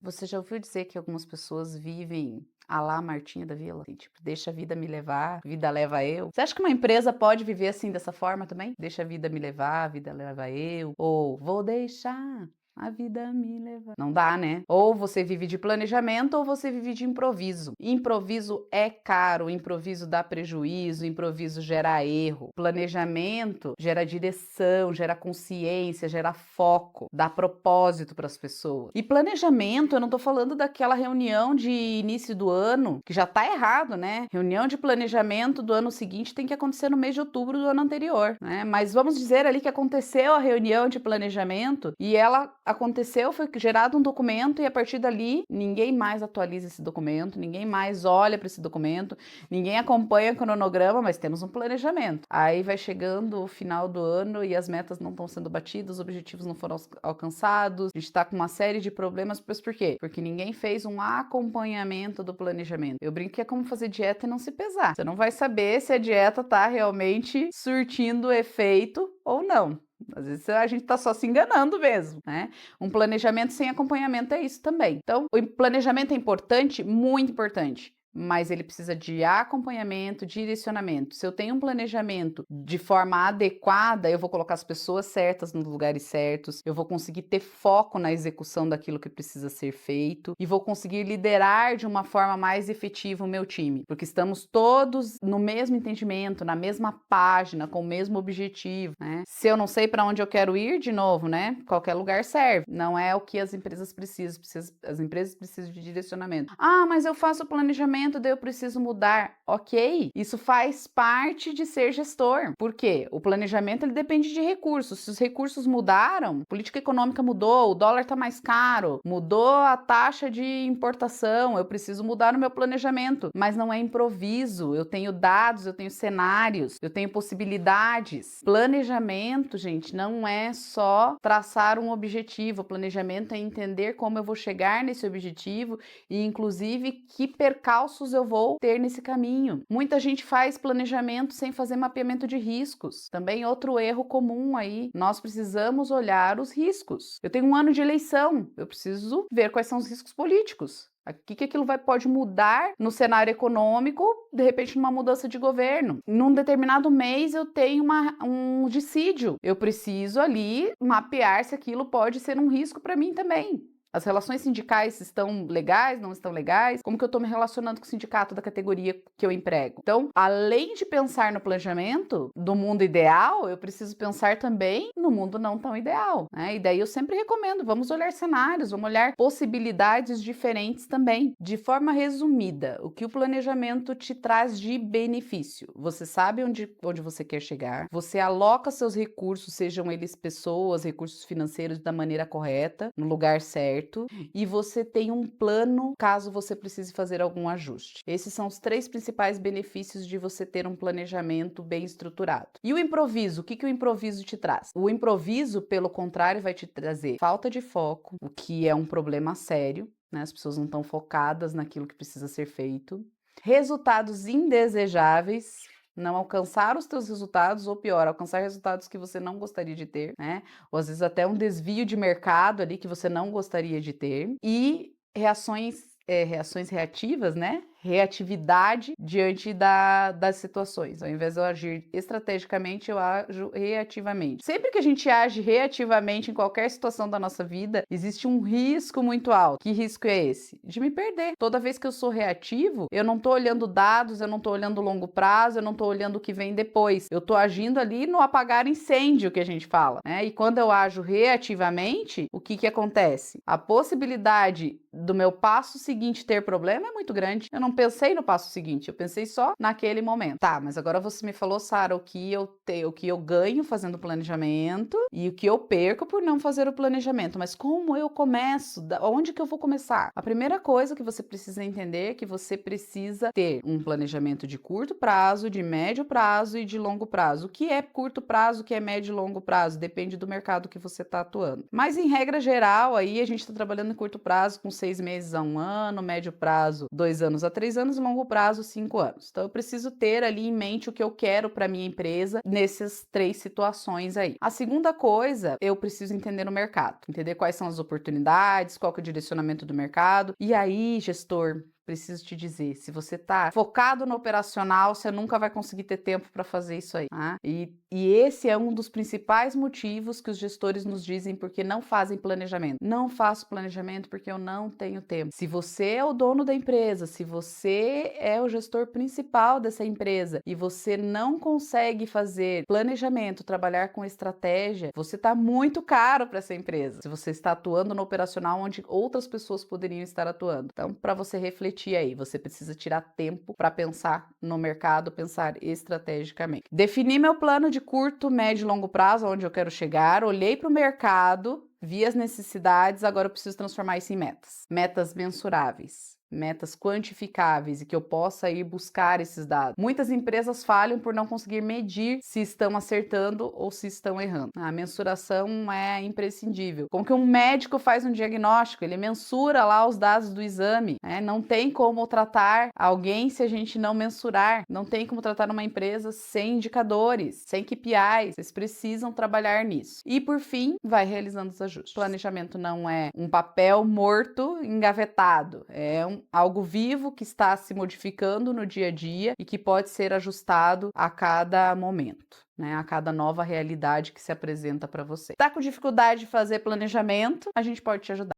Você já ouviu dizer que algumas pessoas vivem à la Martinha da Vila? Assim, tipo, deixa a vida me levar, vida leva eu. Você acha que uma empresa pode viver assim dessa forma também? Deixa a vida me levar, a vida leva eu. Ou vou deixar a vida me levar. Não dá, né? Ou você vive de planejamento ou você vive de improviso. Improviso é caro, improviso dá prejuízo, improviso gera erro. Planejamento gera direção, gera consciência, gera foco, dá propósito para as pessoas. E planejamento, eu não tô falando daquela reunião de início do ano, que já tá errado, né? Reunião de planejamento do ano seguinte tem que acontecer no mês de outubro do ano anterior, né? Mas vamos dizer ali que aconteceu a reunião de planejamento e ela aconteceu, foi gerado um documento e a partir dali ninguém mais atualiza esse documento, ninguém mais olha para esse documento, ninguém acompanha o cronograma, mas temos um planejamento. Aí vai chegando o final do ano e as metas não estão sendo batidas, os objetivos não foram alcançados, a gente está com uma série de problemas, mas por quê? Porque ninguém fez um acompanhamento do planejamento. Eu brinco que é como fazer dieta e não se pesar. Você não vai saber se a dieta está realmente surtindo efeito ou não. Às vezes a gente tá só se enganando mesmo, né? Um planejamento sem acompanhamento é isso também. Então, o planejamento é importante, muito importante. Mas ele precisa de acompanhamento, direcionamento. Se eu tenho um planejamento de forma adequada, eu vou colocar as pessoas certas nos lugares certos, eu vou conseguir ter foco na execução daquilo que precisa ser feito e vou conseguir liderar de uma forma mais efetiva o meu time, porque estamos todos no mesmo entendimento, na mesma página, com o mesmo objetivo, né? Se eu não sei para onde eu quero ir, de novo, né? Qualquer lugar serve. Não é o que as empresas precisam, as empresas precisam de direcionamento. Ah, mas eu faço planejamento, daí eu preciso mudar. Ok, isso faz parte de ser gestor. Por quê? O planejamento ele depende de recursos. Se os recursos mudaram, a política econômica mudou, o dólar está mais caro, mudou a taxa de importação, eu preciso mudar o meu planejamento. Mas não é improviso. Eu tenho dados, eu tenho cenários, eu tenho possibilidades. Planejamento, gente, não é só traçar um objetivo. O planejamento é entender como eu vou chegar nesse objetivo e, inclusive, que percalços eu vou ter nesse caminho. Muita gente faz planejamento sem fazer mapeamento de riscos. Também outro erro comum aí. Nós precisamos olhar os riscos. Eu tenho um ano de eleição, eu preciso ver quais são os riscos políticos. O que aquilo pode mudar no cenário econômico, de repente numa mudança de governo. Num determinado mês eu tenho um dissídio. Eu preciso ali mapear se aquilo pode ser um risco para mim também. As relações sindicais estão legais, não estão legais? Como que eu estou me relacionando com o sindicato da categoria que eu emprego? Então, além de pensar no planejamento do mundo ideal, eu preciso pensar também no mundo não tão ideal, né? E daí eu sempre recomendo, vamos olhar cenários, vamos olhar possibilidades diferentes também. De forma resumida, o que o planejamento te traz de benefício? Você sabe onde você quer chegar, você aloca seus recursos, sejam eles pessoas, recursos financeiros, da maneira correta, no lugar certo, e você tem um plano caso você precise fazer algum ajuste. Esses são os 3 principais benefícios de você ter um planejamento bem estruturado. E o improviso, o que o improviso te traz? O improviso, pelo contrário, vai te trazer falta de foco, o que é um problema sério, né? As pessoas não estão focadas naquilo que precisa ser feito. Resultados indesejáveis, não alcançar os teus resultados, ou pior, alcançar resultados que você não gostaria de ter, né? Ou às vezes até um desvio de mercado ali que você não gostaria de ter. E reações reativas, né? Reatividade diante das situações. Ao invés de eu agir estrategicamente, eu ajo reativamente. Sempre que a gente age reativamente em qualquer situação da nossa vida, existe um risco muito alto. Que risco é esse? De me perder. Toda vez que eu sou reativo, eu não tô olhando dados, eu não tô olhando longo prazo, eu não tô olhando o que vem depois. Eu tô agindo ali no apagar incêndio que a gente fala, né? E quando eu ajo reativamente, o que acontece? A possibilidade do meu passo seguinte ter problema é muito grande. Eu não pensei no passo seguinte, eu pensei só naquele momento. Tá, mas agora você me falou, Sara, o que eu ganho fazendo o planejamento e o que eu perco por não fazer o planejamento. Mas como eu começo? Onde que eu vou começar? A primeira coisa que você precisa entender é que você precisa ter um planejamento de curto prazo, de médio prazo e de longo prazo. O que é curto prazo, o que é médio e longo prazo? Depende do mercado que você está atuando. Mas em regra geral, aí a gente está trabalhando em curto prazo com 6 meses a 1 ano, médio prazo 2 anos a 3 anos, longo prazo, 5 anos. Então, eu preciso ter ali em mente o que eu quero para minha empresa nessas 3 situações aí. A segunda coisa, eu preciso entender o mercado, entender quais são as oportunidades, qual que é o direcionamento do mercado. E aí, gestor, preciso te dizer, se você tá focado no operacional, você nunca vai conseguir ter tempo para fazer isso aí, tá? E esse é um dos principais motivos que os gestores nos dizem porque não fazem planejamento. Não faço planejamento porque eu não tenho tempo. Se você é o dono da empresa, se você é o gestor principal dessa empresa e você não consegue fazer planejamento, trabalhar com estratégia, você está muito caro para essa empresa. Se você está atuando no operacional onde outras pessoas poderiam estar atuando. Então, para você refletir aí, você precisa tirar tempo para pensar no mercado, pensar estrategicamente. Definir meu plano de curto, médio e longo prazo, onde eu quero chegar, olhei para o mercado, vi as necessidades, agora eu preciso transformar isso em metas. Metas mensuráveis. Metas quantificáveis e que eu possa ir buscar esses dados. Muitas empresas falham por não conseguir medir se estão acertando ou se estão errando. A mensuração é imprescindível. Como que um médico faz um diagnóstico? Ele mensura lá os dados do exame, né? Não tem como tratar alguém se a gente não mensurar. Não tem como tratar uma empresa sem indicadores, sem KPIs. Vocês precisam trabalhar nisso. E por fim, vai realizando os ajustes. Planejamento não é um papel morto, engavetado. É algo vivo que está se modificando no dia a dia e que pode ser ajustado a cada momento, né? A cada nova realidade que se apresenta para você. Tá com dificuldade de fazer planejamento? A gente pode te ajudar.